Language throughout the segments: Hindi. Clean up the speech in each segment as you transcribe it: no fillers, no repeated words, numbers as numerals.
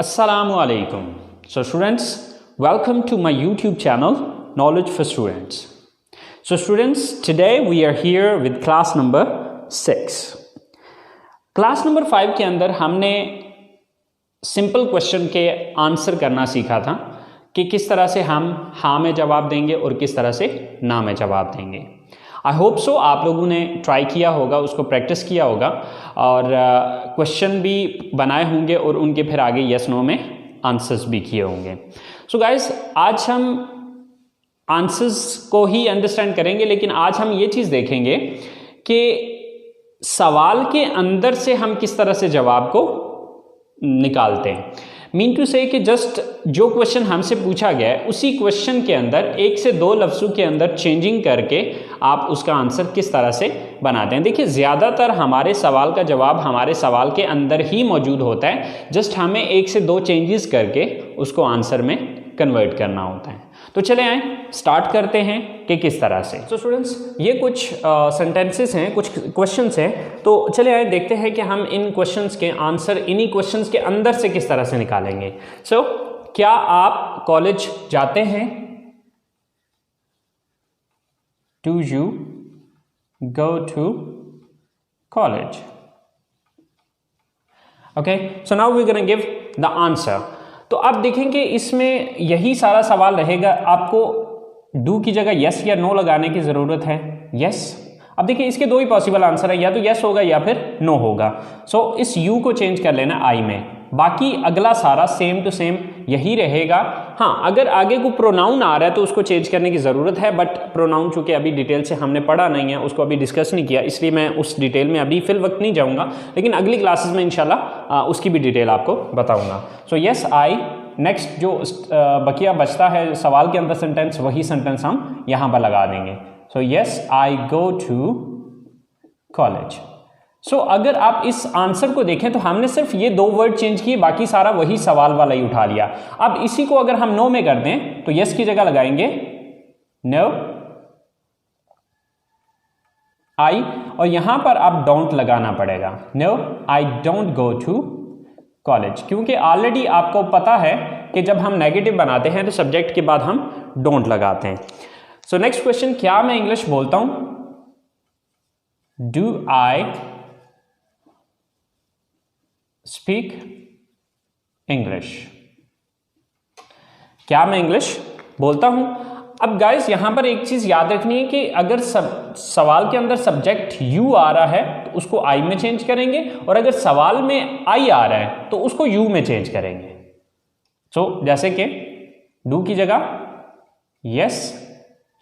Assalamu alaikum. So students, welcome to my YouTube channel Knowledge for Students. So students, today we are here with class number 6. Class number 5 के अंदर हमने सिंपल क्वेश्चन के आंसर करना सीखा था कि किस तरह से हम हाँ में जवाब देंगे और किस तरह से ना में जवाब देंगे। आई होप सो आप लोगों ने ट्राई किया होगा, उसको प्रैक्टिस किया होगा और क्वेश्चन भी बनाए होंगे और उनके फिर आगे यस नो में आंसर्स भी किए होंगे। सो गाइस, आज हम आंसर्स को ही अंडरस्टैंड करेंगे, लेकिन आज हम ये चीज़ देखेंगे कि सवाल के अंदर से हम किस तरह से जवाब को निकालते हैं। मीन टू से कि जस्ट जो क्वेश्चन हमसे पूछा गया है उसी क्वेश्चन के अंदर एक से दो लफ्ज़ों के अंदर चेंजिंग करके आप उसका आंसर किस तरह से बनाते हैं। देखिए, ज़्यादातर हमारे सवाल का जवाब हमारे सवाल के अंदर ही मौजूद होता है, जस्ट हमें एक से दो चेंजेस करके उसको आंसर में कन्वर्ट करना होता है। तो चले आए स्टार्ट करते हैं कि किस तरह से। तो स्टूडेंट्स, ये कुछ सेंटेंसेस हैं, कुछ क्वेश्चंस हैं, तो चले आए देखते हैं कि हम इन क्वेश्चंस के आंसर इन्हीं क्वेश्चंस के अंदर से किस तरह से निकालेंगे। सो क्या आप कॉलेज जाते हैं? Do you go to college? Okay, so now we gonna give the answer. तो आप देखेंगे इसमें यही सारा सवाल रहेगा, आपको डू की जगह यस या नो लगाने की ज़रूरत है। यस, अब देखिए इसके दो ही पॉसिबल आंसर है, या तो यस होगा या फिर नो होगा। सो इस यू को चेंज कर लेना आई में, बाकी अगला सारा सेम टू सेम यही रहेगा। हाँ, अगर आगे को प्रोनाउन आ रहा है तो उसको चेंज करने की ज़रूरत है, बट प्रोनाउन चूँकि अभी डिटेल से हमने पढ़ा नहीं है, उसको अभी डिस्कस नहीं किया, इसलिए मैं उस डिटेल में अभी फिल वक्त नहीं जाऊँगा, लेकिन अगली क्लासेस में इंशाल्लाह उसकी भी डिटेल आपको बताऊँगा। सो यस आई, नेक्स्ट जो बकिया बचता है सवाल के अंदर सेंटेंस, वही सेंटेंस हम यहाँ पर लगा देंगे। So yes I go to college. So अगर आप इस आंसर को देखें तो हमने सिर्फ ये दो वर्ड चेंज किए, बाकी सारा वही सवाल वाला ही उठा लिया। अब इसी को अगर हम नो में कर दें तो यस की जगह लगाएंगे नो आई, और यहां पर आप डोंट लगाना पड़ेगा। No I don't go to college, क्योंकि ऑलरेडी आपको पता है कि जब हम नेगेटिव बनाते हैं तो सब्जेक्ट के बाद हम डोंट लगाते हैं। सो नेक्स्ट क्वेश्चन, क्या मैं इंग्लिश बोलता हूं? Do I speak English? क्या मैं इंग्लिश बोलता हूं? अब गाइस यहां पर एक चीज याद रखनी है कि अगर सवाल के अंदर सब्जेक्ट यू आ रहा है तो उसको आई में चेंज करेंगे, और अगर सवाल में आई आ रहा है तो उसको यू में चेंज करेंगे। सो जैसे कि डू की जगह यस,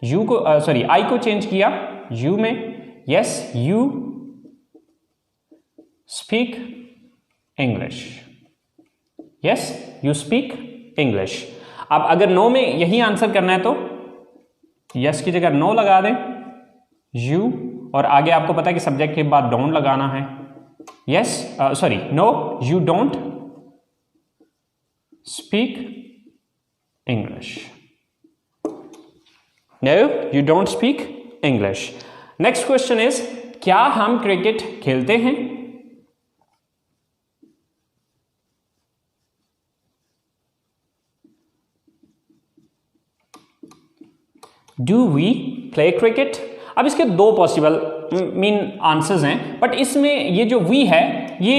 यू को आई को चेंज किया यू में। Yes you speak English. Yes you speak English. अब अगर नो में यही आंसर करना है तो यस की जगह नो लगा दें यू, और आगे आपको पता है कि सब्जेक्ट के बाद डोंट लगाना है। Yes no you don't speak English. No you don't speak English. Next question is, क्या हम क्रिकेट खेलते हैं? Do we play cricket? अब इसके दो पॉसिबल मीन आंसर्स हैं, बट इसमें ये जो वी है ये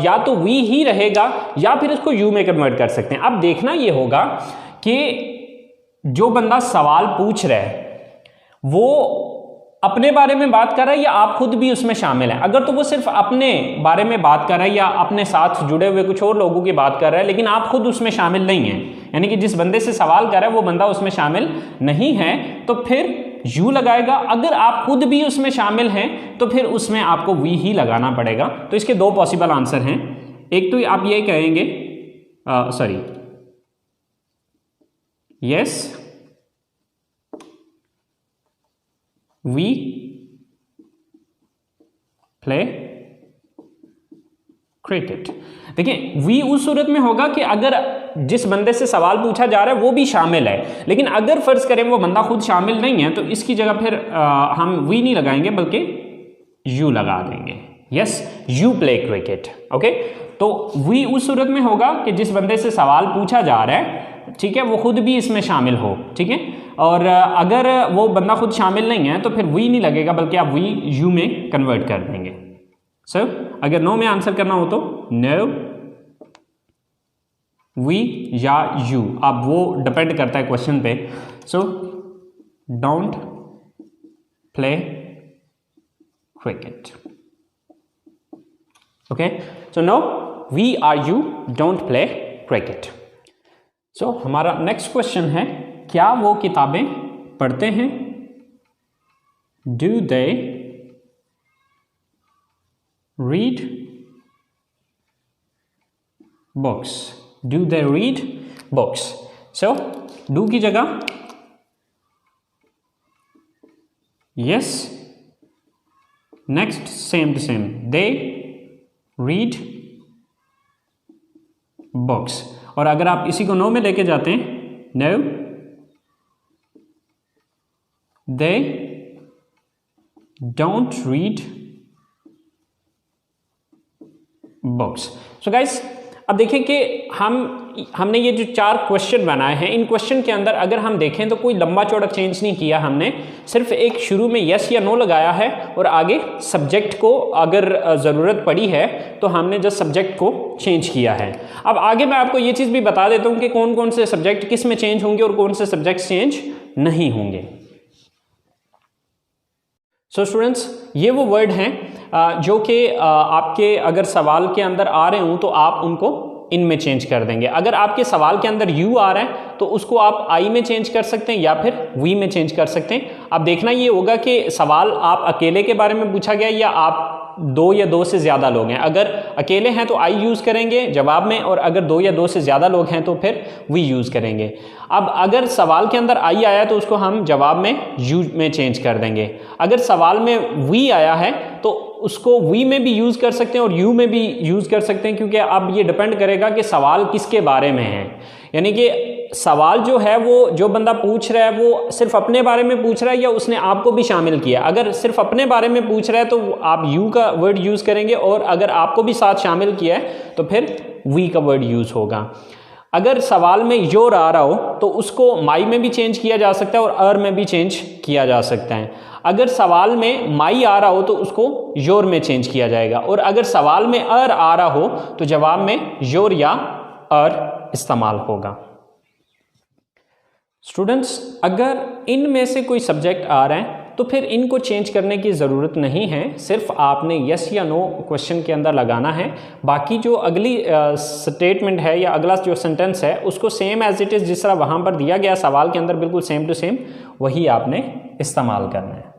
या तो वी ही रहेगा या फिर इसको यू में कन्वर्ट कर सकते हैं। अब देखना ये होगा कि जो बंदा सवाल पूछ रहा है वो अपने बारे में बात कर रहा है या आप खुद भी उसमें शामिल हैं। अगर तो वो सिर्फ अपने बारे में बात कर रहा है या अपने साथ जुड़े हुए कुछ और लोगों की बात कर रहा है, लेकिन आप खुद उसमें शामिल नहीं हैं, यानी कि जिस बंदे से सवाल कर रहा है वो बंदा उसमें शामिल नहीं है, तो फिर यू लगाएगा। अगर आप खुद भी उसमें शामिल हैं तो फिर उसमें आपको वी ही लगाना पड़ेगा। तो इसके दो पॉसिबल आंसर हैं, एक तो आप ये कहेंगे यस वी प्ले क्रिकेट। देखिए, वी उस सूरत में होगा कि अगर जिस बंदे से सवाल पूछा जा रहा है वो भी शामिल है, लेकिन अगर फर्ज करें वो बंदा खुद शामिल नहीं है तो इसकी जगह फिर हम वी नहीं लगाएंगे बल्कि यू लगा देंगे। Yes you play cricket. Okay, तो वी उस सूरत में होगा कि जिस बंदे से सवाल पूछा जा रहा है, ठीक है, वो खुद भी इसमें शामिल हो, ठीक है। और अगर वो बंदा खुद शामिल नहीं है तो फिर वी नहीं लगेगा, बल्कि आप वी यू में कन्वर्ट कर देंगे। सो अगर नो में आंसर करना हो तो नो, वी या यू, अब वो डिपेंड करता है क्वेश्चन पे। So don't play cricket, okay. So no, we are you don't play cricket. So हमारा नेक्स्ट क्वेश्चन है, क्या वो किताबें पढ़ते हैं? Do they read books? Do they read books? So do की जगह yes, next same to same, they read books. और अगर आप इसी को नो में लेके जाते हैं, no they don't read books. So guys, अब देखें कि हमने ये जो 4 क्वेश्चन बनाए हैं, इन क्वेश्चन के अंदर अगर हम देखें तो कोई लंबा चौड़ा चेंज नहीं किया हमने, सिर्फ एक शुरू में यस या नो लगाया है और आगे सब्जेक्ट को अगर ज़रूरत पड़ी है तो हमने जस्ट सब्जेक्ट को चेंज किया है। अब आगे मैं आपको ये चीज़ भी बता देता हूँ कि कौन कौन से सब्जेक्ट किस में चेंज होंगे और कौन से सब्जेक्ट चेंज नहीं होंगे। सो स्टूडेंट्स, ये वो वर्ड हैं जो कि आपके अगर सवाल के अंदर आ रहे हों तो आप उनको इनमें चेंज कर देंगे। अगर आपके सवाल के अंदर यू आ रहा है तो उसको आप आई में चेंज कर सकते हैं या फिर वी में चेंज कर सकते हैं। अब देखना ये होगा कि सवाल आप अकेले के बारे में पूछा गया या आप 2 या 2 से ज़्यादा लोग हैं। अगर अकेले हैं तो आई यूज़ करेंगे जवाब में, और अगर 2 या 2 से ज़्यादा लोग हैं तो फिर वी यूज़ करेंगे। अब अगर सवाल के अंदर आई आया तो उसको हम जवाब में यू में चेंज कर देंगे। अगर सवाल में वी आया है तो उसको वी में भी यूज़ कर सकते हैं और यू में भी यूज़ कर सकते हैं, क्योंकि अब ये डिपेंड करेगा कि सवाल किसके बारे में है। यानी कि सवाल जो है वो जो बंदा पूछ रहा है वो सिर्फ अपने बारे में पूछ रहा है या उसने आपको भी शामिल किया। अगर सिर्फ अपने बारे में पूछ रहा है तो आप यू का वर्ड यूज़ करेंगे, और अगर आपको भी साथ शामिल किया है तो फिर वी का वर्ड यूज़ होगा। अगर सवाल में योर आ रहा हो तो उसको माई में भी चेंज किया जा सकता है और अर में भी चेंज किया जा सकता है। अगर सवाल में माई आ रहा हो तो उसको योर में चेंज किया जाएगा, और अगर सवाल में अर आ रहा हो तो जवाब में योर या अर इस्तेमाल होगा। स्टूडेंट्स, अगर इनमें से कोई सब्जेक्ट आ रहा है तो फिर इनको चेंज करने की ज़रूरत नहीं है, सिर्फ आपने यस या नो क्वेश्चन के अंदर लगाना है। बाकी जो अगली स्टेटमेंट है या अगला जो सेंटेंस है उसको सेम एज इट इज़ जिस तरह वहाँ पर दिया गया सवाल के अंदर बिल्कुल सेम टू सेम वही आपने इस्तेमाल करना है।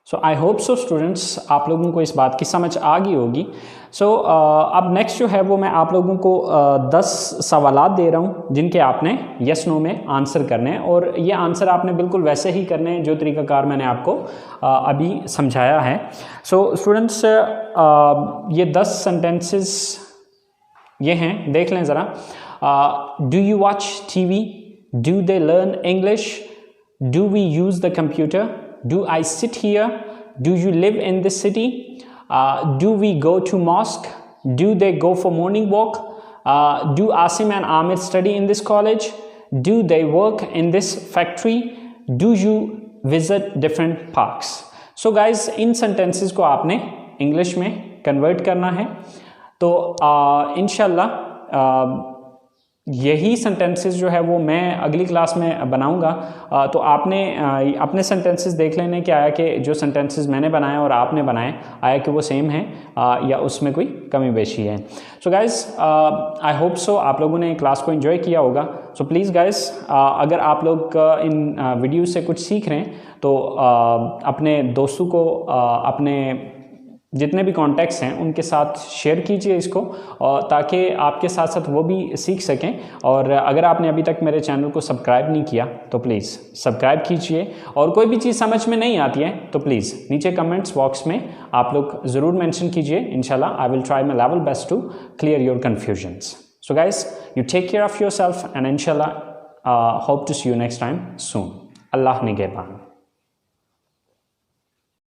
सो आई होप सो स्टूडेंट्स, आप लोगों को इस बात की समझ आ गई होगी। सो अब नेक्स्ट जो है वो मैं आप लोगों को 10 सवालात दे रहा हूँ जिनके आपने यस नो में आंसर करने हैं, और ये आंसर आपने बिल्कुल वैसे ही करने हैं जो तरीक़ाकार मैंने आपको अभी समझाया है। सो स्टूडेंट्स, ये 10 सेंटेंसेस ये हैं, देख लें ज़रा। Do you watch TV? Do they learn English? Do we use the computer? Do I sit here? Do you live in this city? Do we go to mosque? Do they go for morning walk? Do Asim and Amir study in this college? Do they work in this factory? Do you visit different parks? So guys, in sentences को आपने English में convert करना है। तो इंशाल्लाह यही सेंटेंसेस जो है वो मैं अगली क्लास में बनाऊंगा। तो आपने अपने सेंटेंसेस देख लेने कि आया कि जो सेंटेंसेस मैंने बनाए और आपने बनाए आया कि वो सेम है या उसमें कोई कमी बेशी है। So guys, I hope so आप लोगों ने क्लास को एंजॉय किया होगा। सो प्लीज़ गाइज़, अगर आप लोग इन वीडियो से कुछ सीख रहे हैं तो अपने दोस्तों को अपने जितने भी कॉन्टैक्ट्स हैं उनके साथ शेयर कीजिए इसको, ताकि आपके साथ साथ वो भी सीख सकें। और अगर आपने अभी तक मेरे चैनल को सब्सक्राइब नहीं किया तो प्लीज़ सब्सक्राइब कीजिए, और कोई भी चीज़ समझ में नहीं आती है तो प्लीज़ नीचे कमेंट्स बॉक्स में आप लोग ज़रूर मेंशन कीजिए। इंशाल्लाह I will try my level best to clear your confusions. So guys, you take care of your self and इंशाल्लाह hope to see you next time soon. Allah निगहबान।